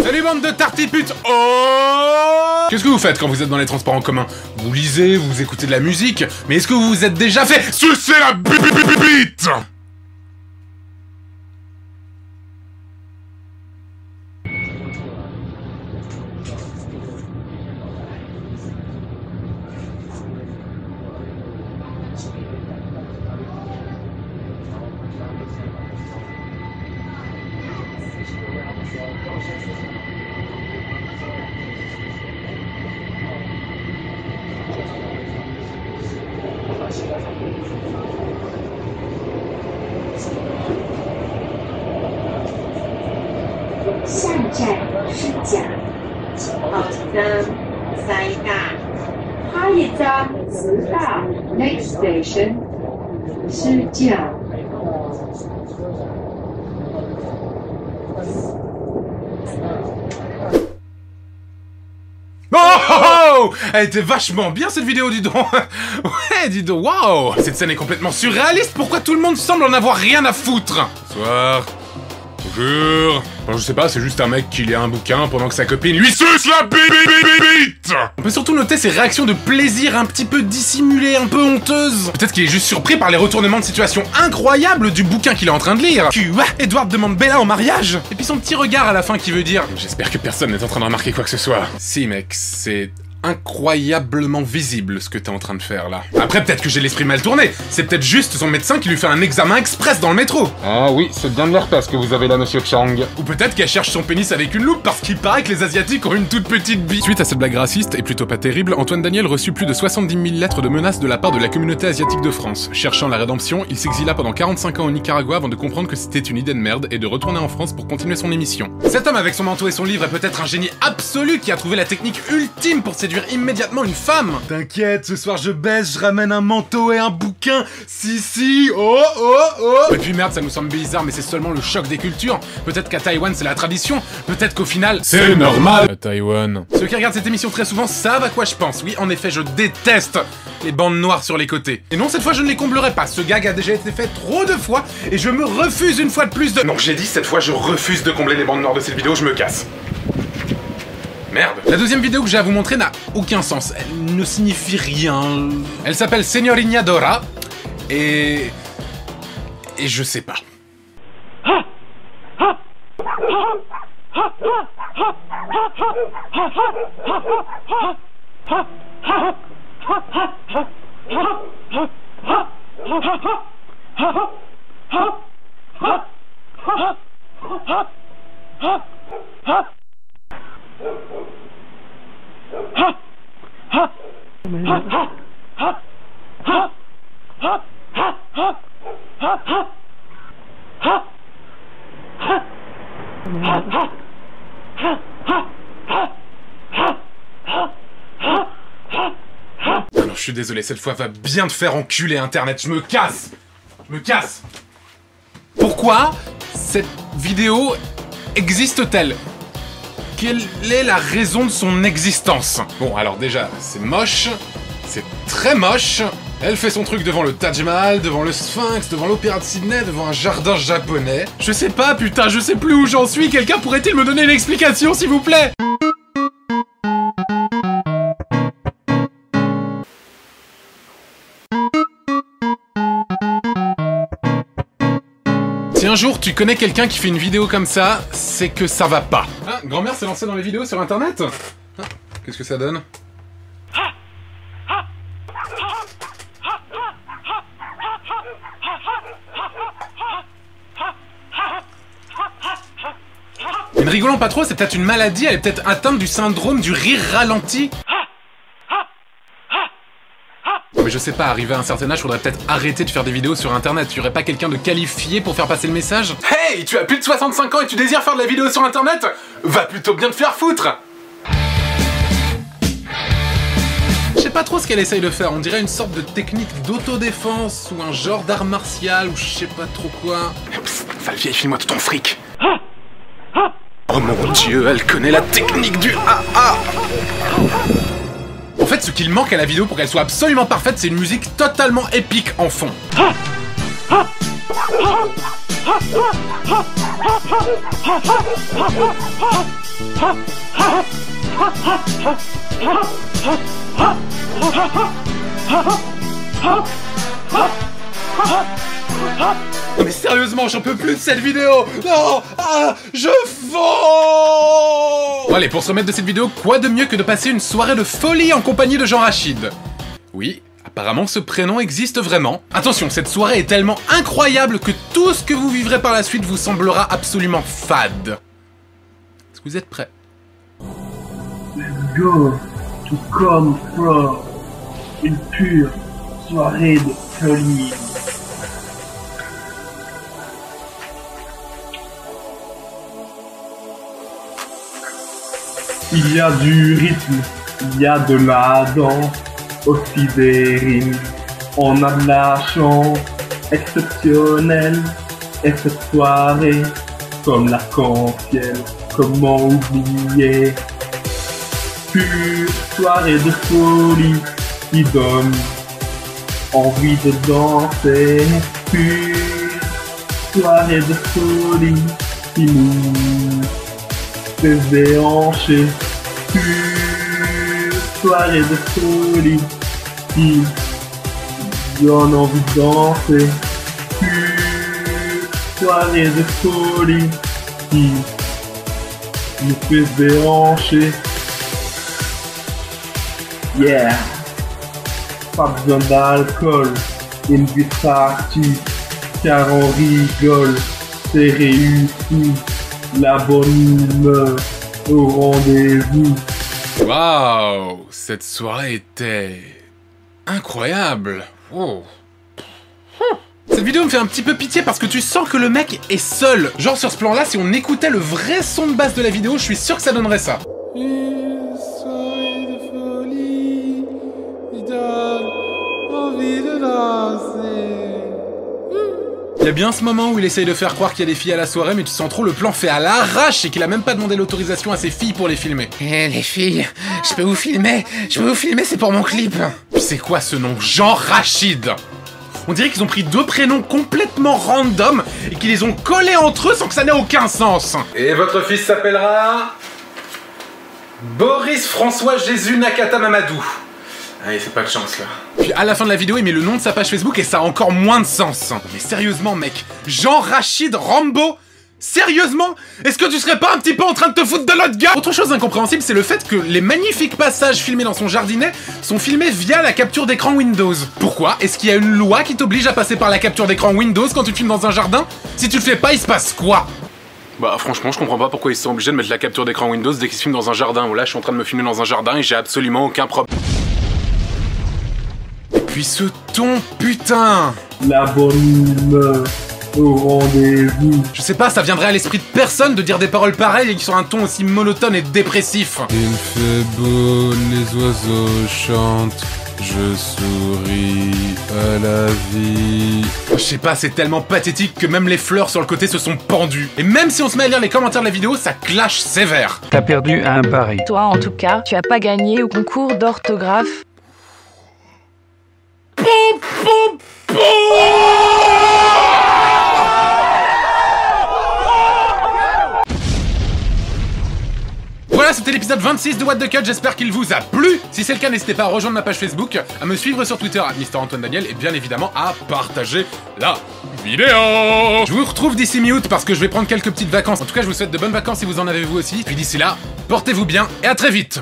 Salut bande de tartiputes. Oh! Qu'est-ce que vous faites quand vous êtes dans les transports en commun? Vous lisez, vous écoutez de la musique, mais est-ce que vous vous êtes déjà fait sucer la bite? Next station, 支架。 Oh! Elle était vachement bien cette vidéo, dis donc. Ouais, dis donc, waouh! Cette scène est complètement surréaliste, pourquoi tout le monde semble en avoir rien à foutre? Bonsoir. Bonjour. Bon, je sais pas, c'est juste un mec qui lit un bouquin pendant que sa copine lui suce la bite. On peut surtout noter ses réactions de plaisir un petit peu dissimulées, un peu honteuses. Peut-être qu'il est juste surpris par les retournements de situation incroyables du bouquin qu'il est en train de lire. Quoi? Edward demande Bella en mariage. Et puis son petit regard à la fin qui veut dire « J'espère que personne n'est en train de remarquer quoi que ce soit. » Si mec, c'est incroyablement visible ce que t'es en train de faire là. Après peut-être que j'ai l'esprit mal tourné, c'est peut-être juste son médecin qui lui fait un examen express dans le métro. Ah oui, c'est bien de l'herpès que vous avez là, monsieur Chang. Ou peut-être qu'elle cherche son pénis avec une loupe parce qu'il paraît que les asiatiques ont une toute petite bite. Suite à cette blague raciste et plutôt pas terrible, Antoine Daniel reçut plus de 70 000 lettres de menaces de la part de la communauté asiatique de France. Cherchant la rédemption, il s'exila pendant 45 ans au Nicaragua avant de comprendre que c'était une idée de merde et de retourner en France pour continuer son émission. Cet homme avec son manteau et son livre est peut-être un génie absolu qui a trouvé la technique ultime pour séduire immédiatement une femme. T'inquiète, ce soir je baisse, je ramène un manteau et un bouquin. Si, oh. Et puis merde, ça nous semble bizarre, mais c'est seulement le choc des cultures. Peut-être qu'à Taïwan c'est la tradition, peut-être qu'au final c'est normal. À Taïwan. Ceux qui regardent cette émission très souvent savent à quoi je pense. Oui, en effet, je déteste les bandes noires sur les côtés. Et non, cette fois je ne les comblerai pas. Ce gag a déjà été fait trop de fois et je me refuse une fois de plus de... Non, j'ai dit cette fois je refuse de combler les bandes noires de cette vidéo, je me casse. Merde. La deuxième vidéo que j'ai à vous montrer n'a aucun sens. Elle ne signifie rien. Elle s'appelle Signorina Dora. Et je sais pas. Alors je suis désolé, cette fois va bien te faire enculer Internet, je me casse. Pourquoi cette vidéo existe-t-elle? Quelle est la raison de son existence? Bon, alors déjà, c'est moche, c'est très moche. Elle fait son truc devant le Taj Mahal, devant le Sphinx, devant l'Opéra de Sydney, devant un jardin japonais. Je sais pas, putain, je sais plus où j'en suis. Quelqu'un pourrait-il me donner une explication, s'il vous plaît? Si un jour tu connais quelqu'un qui fait une vidéo comme ça, c'est que ça va pas. Ah, grand-mère s'est lancée dans les vidéos sur internet? Ah, qu'est-ce que ça donne? Mais ne rigolons pas trop, c'est peut-être une maladie, elle est peut-être atteinte du syndrome du rire ralenti. Mais je sais pas, arrivé à un certain âge, faudrait peut-être arrêter de faire des vidéos sur internet. Y'aurait pas quelqu'un de qualifié pour faire passer le message? Hey, tu as plus de 65 ans et tu désires faire de la vidéo sur internet? Va plutôt bien te faire foutre! Je sais pas trop ce qu'elle essaye de faire, on dirait une sorte de technique d'autodéfense, ou un genre d'art martial, ou je sais pas trop quoi. Psst, sale vieille, file-moi tout ton fric. Oh mon dieu, elle connaît la technique du AA. En fait, ce qu'il manque à la vidéo pour qu'elle soit absolument parfaite, c'est une musique totalement épique en fond. Mais sérieusement, j'en peux plus de cette vidéo. Non, je fonds. Bon allez, pour se remettre de cette vidéo, quoi de mieux que de passer une soirée de folie en compagnie de Jean Rachid? Oui, apparemment ce prénom existe vraiment. Attention, cette soirée est tellement incroyable que tout ce que vous vivrez par la suite vous semblera absolument fade. Est-ce que vous êtes prêts? Let's go to come from une pure soirée de folie. Il y a du rythme, il y a de la danse, aussi des rimes. On a de la chance exceptionnelle, et cette soirée, comme l'arc-en-ciel, comment oublier? Pure soirée de folie qui donne envie de danser. Pure soirée de folie qui nous fait déhancher. Pure soirée de folie qui donne envie de danser. Pure soirée de folie qui nous fait déhancher. Yeah, pas besoin d'alcool, une vie partie, car on rigole, c'est réussi, la bonne humeur au rendez-vous. Waouh, cette soirée était incroyable. Oh. Cette vidéo me fait un petit peu pitié parce que tu sens que le mec est seul. Genre sur ce plan-là, si on écoutait le vrai son de base de la vidéo, je suis sûr que ça donnerait ça. Une soirée de folie, il donne envie de danser. Il y a bien ce moment où il essaye de faire croire qu'il y a des filles à la soirée, mais tu sens trop le plan fait à l'arrache et qu'il a même pas demandé l'autorisation à ses filles pour les filmer. Eh les filles, je peux vous filmer, c'est pour mon clip. C'est quoi ce nom? Jean Rachid. On dirait qu'ils ont pris deux prénoms complètement random et qu'ils les ont collés entre eux sans que ça n'ait aucun sens. Et votre fils s'appellera... Boris François Jésus Nakata Mamadou. Allez, c'est pas de chance là. Puis à la fin de la vidéo, il met le nom de sa page Facebook et ça a encore moins de sens. Mais sérieusement mec, Jean Rachid Rambo? Sérieusement? Est-ce que tu serais pas un petit peu en train de te foutre de l'autre gars? Autre chose incompréhensible, c'est le fait que les magnifiques passages filmés dans son jardinet sont filmés via la capture d'écran Windows. Pourquoi? Est-ce qu'il y a une loi qui t'oblige à passer par la capture d'écran Windows quand tu filmes dans un jardin? Si tu le fais pas, il se passe quoi? Bah franchement, je comprends pas pourquoi ils sont obligés de mettre la capture d'écran Windows dès qu'ils se filment dans un jardin. Là, je suis en train de me filmer dans un jardin et j'ai absolument aucun problème. Et puis ce ton, putain! La bonne humeur au rendez-vous. Je sais pas, ça viendrait à l'esprit de personne de dire des paroles pareilles et qui sont un ton aussi monotone et dépressif. Il fait beau, les oiseaux chantent, je souris à la vie. Je sais pas, c'est tellement pathétique que même les fleurs sur le côté se sont pendues. Et même si on se met à lire les commentaires de la vidéo, ça clash sévère. T'as perdu un pari. Toi, en tout cas, tu as pas gagné au concours d'orthographe. Voilà, c'était l'épisode 26 de What the Cut, j'espère qu'il vous a plu. Si c'est le cas, n'hésitez pas à rejoindre ma page Facebook, à me suivre sur Twitter @MrAntoineDaniel et bien évidemment à partager la vidéo. Je vous retrouve d'ici mi-août parce que je vais prendre quelques petites vacances. En tout cas, je vous souhaite de bonnes vacances si vous en avez vous aussi. Puis d'ici là, portez-vous bien et à très vite.